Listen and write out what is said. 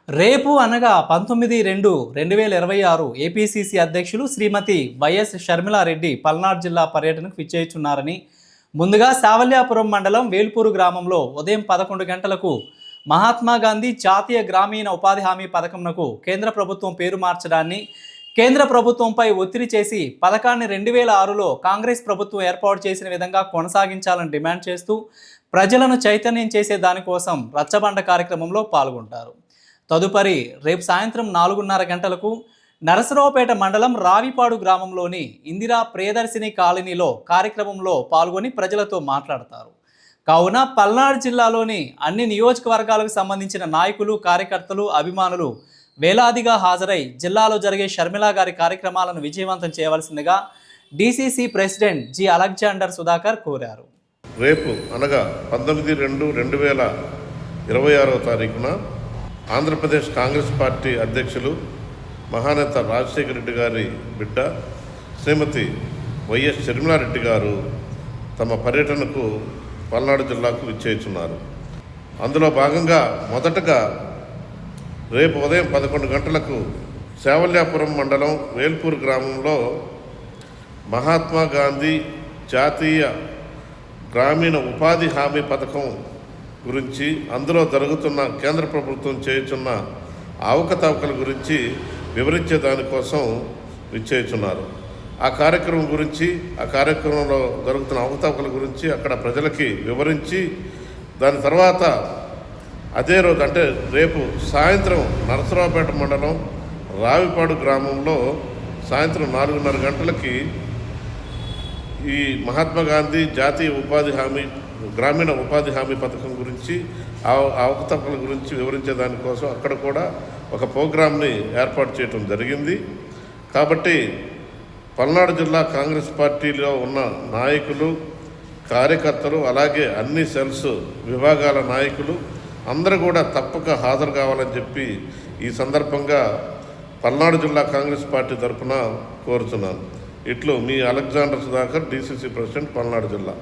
రేపు అనగా 19/2/2026 ఏపీసీసీ అధ్యక్షులు శ్రీమతి వైఎస్ షర్మిలారెడ్డి పల్నాడు జిల్లా పర్యటనకు విచ్చేయుచున్నారని, ముందుగా సావల్యాపురం మండలం వేల్పూరు గ్రామంలో ఉదయం 11 గంటలకు మహాత్మా గాంధీ జాతీయ గ్రామీణ ఉపాధి హామీ పథకంనకు కేంద్ర ప్రభుత్వం పేరు మార్చడాన్ని, కేంద్ర ప్రభుత్వంపై ఒత్తిడి చేసి పథకాన్ని 2006లో కాంగ్రెస్ ప్రభుత్వం ఏర్పాటు చేసిన విధంగా కొనసాగించాలని డిమాండ్ చేస్తూ ప్రజలను చైతన్యం చేసే దానికోసం రచ్చబండ కార్యక్రమంలో పాల్గొంటారు. తదుపరి రేపు సాయంత్రం 4:30 గంటలకు నరసరావుపేట మండలం రావిపాడు గ్రామంలోని ఇందిరా ప్రియదర్శిని కాలనీలో కార్యక్రమంలో పాల్గొని ప్రజలతో మాట్లాడతారు. కావున పల్నాడు జిల్లాలోని అన్ని నియోజకవర్గాలకు సంబంధించిన నాయకులు, కార్యకర్తలు, అభిమానులు వేలాదిగా హాజరై జిల్లాలో జరిగే షర్మిలా గారి కార్యక్రమాలను విజయవంతం చేయవలసిందిగా DCC president G Alexander Sudhakar కోరారు. రేపు అనగా 19/2/2026 తారీఖున ఆంధ్రప్రదేశ్ కాంగ్రెస్ పార్టీ అధ్యక్షులు మహానేత రాజశేఖర రెడ్డి గారి బిడ్డ శ్రీమతి వైఎస్ షర్మిలారెడ్డి గారు తమ పర్యటనకు పల్నాడు జిల్లాకు విచ్చేస్తున్నారు. అందులో భాగంగా మొదటగా రేపు ఉదయం 11 గంటలకు సావల్యాపురం మండలం వేల్పూర్ గ్రామంలో మహాత్మా గాంధీ జాతీయ గ్రామీణ ఉపాధి హామీ పథకం గురించి, అందులో జరుగుతున్న కేంద్ర ప్రభుత్వం చేయుచున్న అవకతవకల గురించి వివరించే దానికోసం విచ్చేయుచున్నారు. ఆ కార్యక్రమం గురించి, ఆ కార్యక్రమంలో జరుగుతున్న అవకతవకల గురించి అక్కడ ప్రజలకి వివరించి, దాని తర్వాత అదే రోజు అంటే రేపు సాయంత్రం నరసరావుపేట మండలం రావిపాడు గ్రామంలో సాయంత్రం 4:30 గంటలకి ఈ మహాత్మా గాంధీ జాతీయ ఉపాధి హామీ గ్రామీణ ఉపాధి హామీ పథకం గురించి, అవకతవకల గురించి వివరించే దానికోసం అక్కడ కూడా ఒక ప్రోగ్రామ్ని ఏర్పాటు చేయడం జరిగింది. కాబట్టి పల్నాడు జిల్లా కాంగ్రెస్ పార్టీలో ఉన్న నాయకులు, కార్యకర్తలు, అలాగే అన్ని సెల్స్ విభాగాల నాయకులు అందరూ కూడా తప్పక హాజరు కావాలని చెప్పి ఈ సందర్భంగా పల్నాడు జిల్లా కాంగ్రెస్ పార్టీ తరఫున కోరుతున్నాను. ఇట్లు మీ Alexander Sudhakar, DCC president, Palnadu జిల్లా.